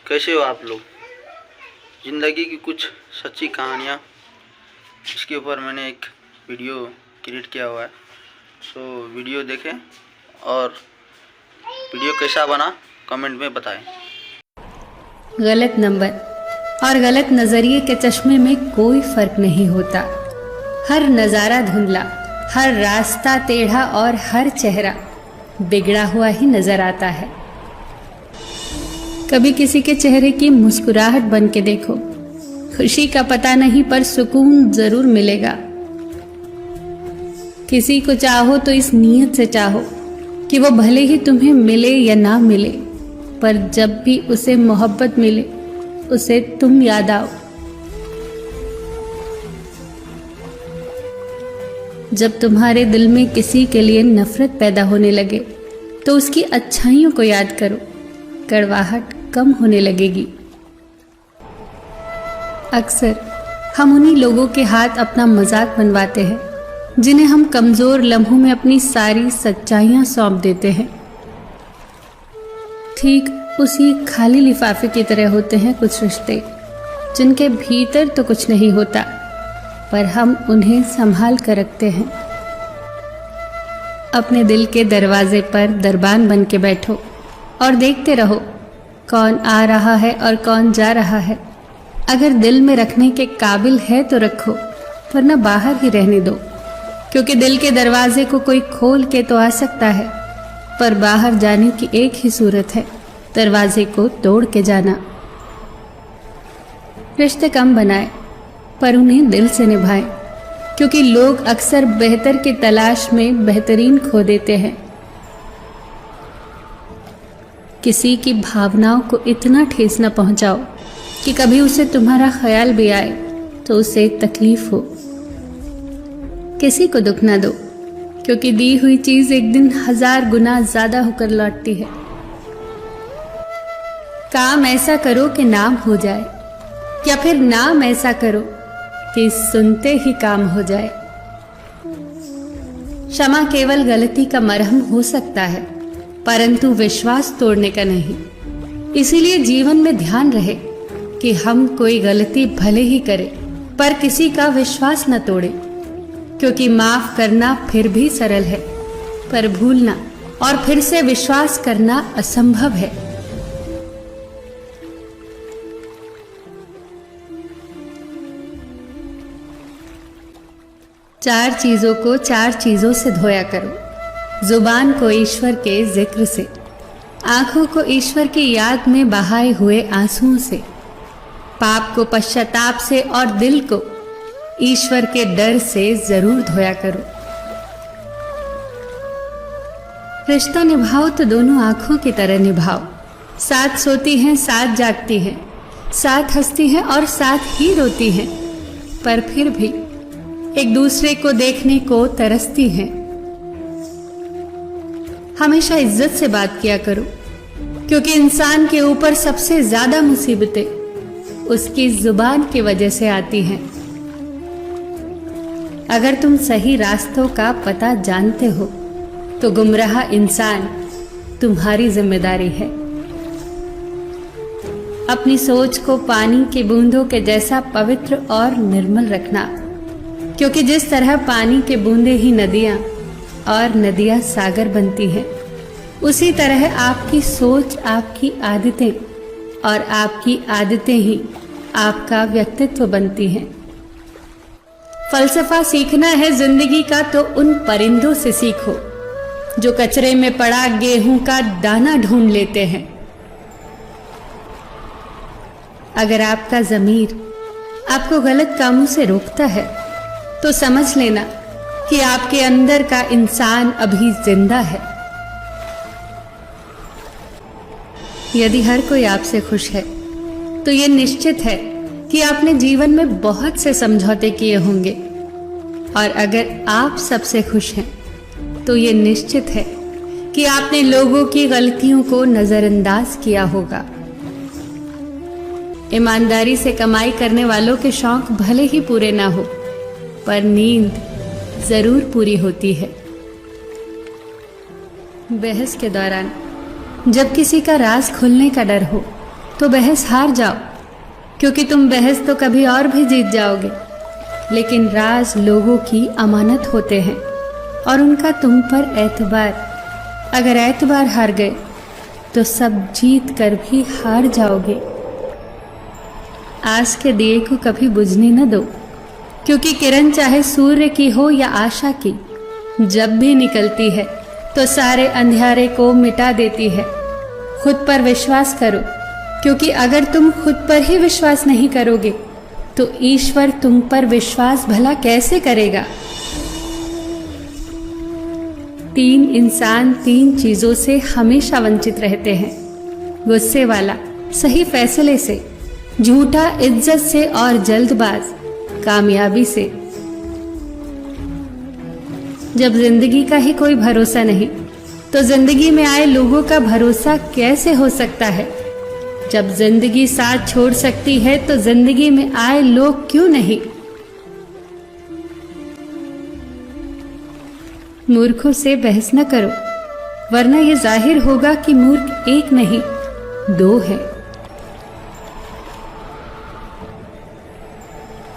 कैसे हो आप लोग। ज़िंदगी की कुछ सच्ची कहानियाँ, इसके ऊपर मैंने एक वीडियो क्रिएट किया हुआ है। तो वीडियो देखें और वीडियो कैसा बना कमेंट में बताएं। गलत नंबर और गलत नज़रिए के चश्मे में कोई फर्क नहीं होता। हर नज़ारा धुंधला, हर रास्ता टेढ़ा और हर चेहरा बिगड़ा हुआ ही नजर आता है। कभी किसी के चेहरे की मुस्कुराहट बन के देखो, खुशी का पता नहीं पर सुकून जरूर मिलेगा। किसी को चाहो तो इस नीयत से चाहो कि वो भले ही तुम्हें मिले या ना मिले, पर जब भी उसे मोहब्बत मिले उसे तुम याद आओ। जब तुम्हारे दिल में किसी के लिए नफरत पैदा होने लगे तो उसकी अच्छाइयों को याद करो, कड़वाहट कम होने लगेगी। अक्सर हम उन्हीं लोगों के हाथ अपना मजाक बनवाते हैं जिन्हें हम कमजोर लम्हों में अपनी सारी सच्चाइयां सौंप देते हैं। ठीक उसी खाली लिफाफे की तरह होते हैं कुछ रिश्ते जिनके भीतर तो कुछ नहीं होता, पर हम उन्हें संभाल कर रखते हैं। अपने दिल के दरवाजे पर दरबान बन के बैठो और देखते रहो कौन आ रहा है और कौन जा रहा है। अगर दिल में रखने के काबिल है तो रखो, वरना बाहर ही रहने दो, क्योंकि दिल के दरवाजे को कोई खोल के तो आ सकता है, पर बाहर जाने की एक ही सूरत है, दरवाजे को तोड़ के जाना। रिश्ते कम बनाए पर उन्हें दिल से निभाएं, क्योंकि लोग अक्सर बेहतर की तलाश में बेहतरीन खो देते हैं। किसी की भावनाओं को इतना ठेस न पहुंचाओ कि कभी उसे तुम्हारा ख्याल भी आए तो उसे तकलीफ हो। किसी को दुख ना दो, क्योंकि दी हुई चीज एक दिन 1000 गुना ज्यादा होकर लौटती है। काम ऐसा करो कि नाम हो जाए, या फिर नाम ऐसा करो कि सुनते ही काम हो जाए। क्षमा केवल गलती का मरहम हो सकता है, परंतु विश्वास तोड़ने का नहीं। इसीलिए जीवन में ध्यान रहे कि हम कोई गलती भले ही करें, पर किसी का विश्वास न तोड़े, क्योंकि माफ करना फिर भी सरल है, पर भूलना और फिर से विश्वास करना असंभव है। चार चीजों को 4 चीजों से धोया करो। जुबान को ईश्वर के जिक्र से, आंखों को ईश्वर की याद में बहाए हुए आंसुओं से, पाप को पश्चाताप से और दिल को ईश्वर के डर से जरूर धोया करो। रिश्ता निभाओ तो दोनों आंखों की तरह निभाओ। साथ सोती हैं, साथ जागती हैं, साथ हंसती हैं और साथ ही रोती हैं, पर फिर भी एक दूसरे को देखने को तरसती हैं। हमेशा इज्जत से बात किया करो, क्योंकि इंसान के ऊपर सबसे ज्यादा मुसीबतें उसकी जुबान की वजह से आती हैं। अगर तुम सही रास्तों का पता जानते हो तो गुमराह इंसान तुम्हारी जिम्मेदारी है। अपनी सोच को पानी की बूंदों के जैसा पवित्र और निर्मल रखना, क्योंकि जिस तरह पानी के बूंदे ही नदियां और नदियां सागर बनती हैं, उसी तरह आपकी सोच, आपकी आदतें और आपकी आदतें ही आपका व्यक्तित्व बनती हैं। फलसफा सीखना है जिंदगी का तो उन परिंदों से सीखो जो कचरे में पड़ा गेहूं का दाना ढूंढ लेते हैं। अगर आपका ज़मीर आपको गलत कामों से रोकता है तो समझ लेना कि आपके अंदर का इंसान अभी जिंदा है। यदि हर कोई आपसे खुश है तो ये निश्चित है कि आपने जीवन में बहुत से समझौते किए होंगे, और अगर आप सबसे खुश हैं तो ये निश्चित है कि आपने लोगों की गलतियों को नजरअंदाज किया होगा। ईमानदारी से कमाई करने वालों के शौक भले ही पूरे ना हो, पर नींद जरूर पूरी होती है। बहस के दौरान जब किसी का राज खुलने का डर हो तो बहस हार जाओ, क्योंकि तुम बहस तो कभी और भी जीत जाओगे। लेकिन राज लोगों की अमानत होते हैं और उनका तुम पर एतबार। अगर एतबार हार गए तो सब जीत कर भी हार जाओगे। आस के दिए को कभी बुझने न दो, क्योंकि किरण चाहे सूर्य की हो या आशा की, जब भी निकलती है तो सारे अंधियारे को मिटा देती है। खुद पर विश्वास करो, क्योंकि अगर तुम खुद पर ही विश्वास नहीं करोगे तो ईश्वर तुम पर विश्वास भला कैसे करेगा। 3 इंसान 3 चीजों से हमेशा वंचित रहते हैं: गुस्से वाला सही फैसले से, झूठा इज्जत से और जल्दबाज कामयाबी से। जब जिंदगी का ही कोई भरोसा नहीं तो जिंदगी में आए लोगों का भरोसा कैसे हो सकता है। जब जिंदगी साथ छोड़ सकती है तो जिंदगी में आए लोग क्यों नहीं। मूर्खों से बहस न करो, वरना यह जाहिर होगा कि मूर्ख एक नहीं 2 है।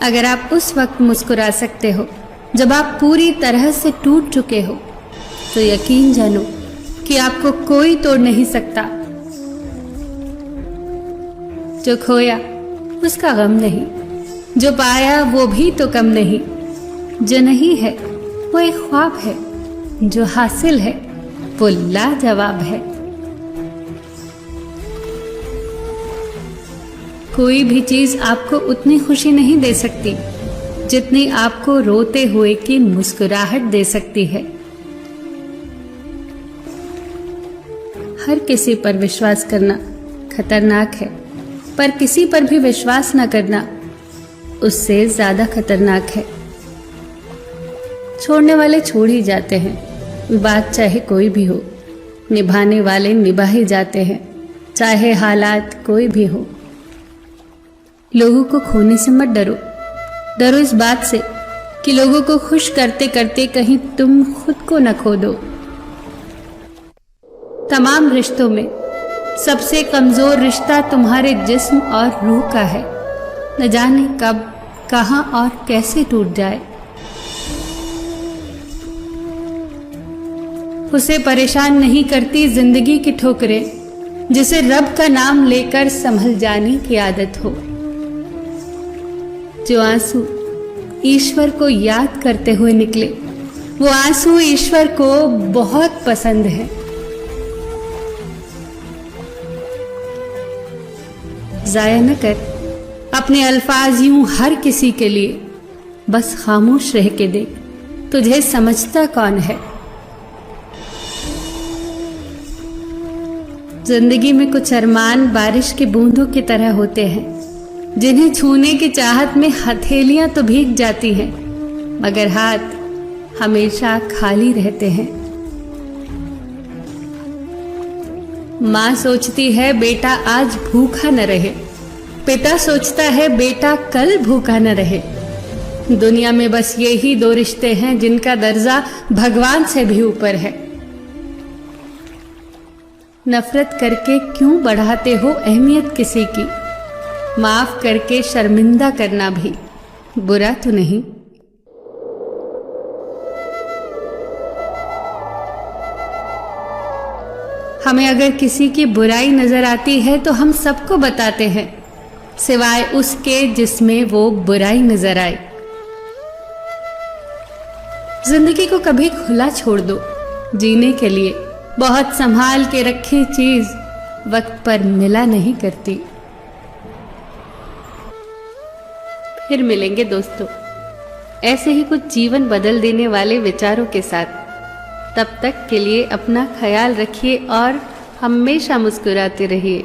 अगर आप उस वक्त मुस्कुरा सकते हो जब आप पूरी तरह से टूट चुके हो, तो यकीन जानो कि आपको कोई तोड़ नहीं सकता। जो खोया उसका गम नहीं, जो पाया वो भी तो कम नहीं। जो नहीं है वो एक ख्वाब है, जो हासिल है वो लाजवाब है। कोई भी चीज आपको उतनी खुशी नहीं दे सकती जितनी आपको रोते हुए की मुस्कुराहट दे सकती है। हर किसी पर विश्वास करना खतरनाक है, पर किसी पर भी विश्वास न करना उससे ज्यादा खतरनाक है। छोड़ने वाले छोड़ ही जाते हैं, बात चाहे कोई भी हो। निभाने वाले निभा ही जाते हैं, चाहे हालात कोई भी हो। लोगों को खोने से मत डरो, डरो इस बात से कि लोगों को खुश करते करते कहीं तुम खुद को न खो दो। तमाम रिश्तों में सबसे कमजोर रिश्ता तुम्हारे जिस्म और रूह का है। न जाने कब, कहां और कैसे टूट जाए। उसे परेशान नहीं करती जिंदगी की ठोकरें, जिसे रब का नाम लेकर संभल जाने की आदत हो। जो आंसू ईश्वर को याद करते हुए निकले, वो आंसू ईश्वर को बहुत पसंद है। जाया न कर अपने अल्फाज यूं हर किसी के लिए, बस खामोश रह के देख तुझे समझता कौन है। जिंदगी में कुछ अरमान बारिश की बूंदों की तरह होते हैं, जिन्हें छूने की चाहत में हथेलियां तो भीग जाती हैं, मगर हाथ हमेशा खाली रहते हैं। माँ सोचती है बेटा आज भूखा न रहे, पिता सोचता है बेटा कल भूखा न रहे। दुनिया में बस यही 2 रिश्ते हैं जिनका दर्जा भगवान से भी ऊपर है। नफरत करके क्यों बढ़ाते हो अहमियत किसी की, माफ करके शर्मिंदा करना भी बुरा तो नहीं। हमें अगर किसी की बुराई नजर आती है तो हम सबको बताते हैं, सिवाय उसके जिसमें वो बुराई नजर आए। जिंदगी को कभी खुला छोड़ दो, जीने के लिए बहुत संभाल के रखी चीज वक्त पर मिला नहीं करती। फिर मिलेंगे दोस्तों ऐसे ही कुछ जीवन बदल देने वाले विचारों के साथ। तब तक के लिए अपना ख्याल रखिए और हमेशा मुस्कुराते रहिए।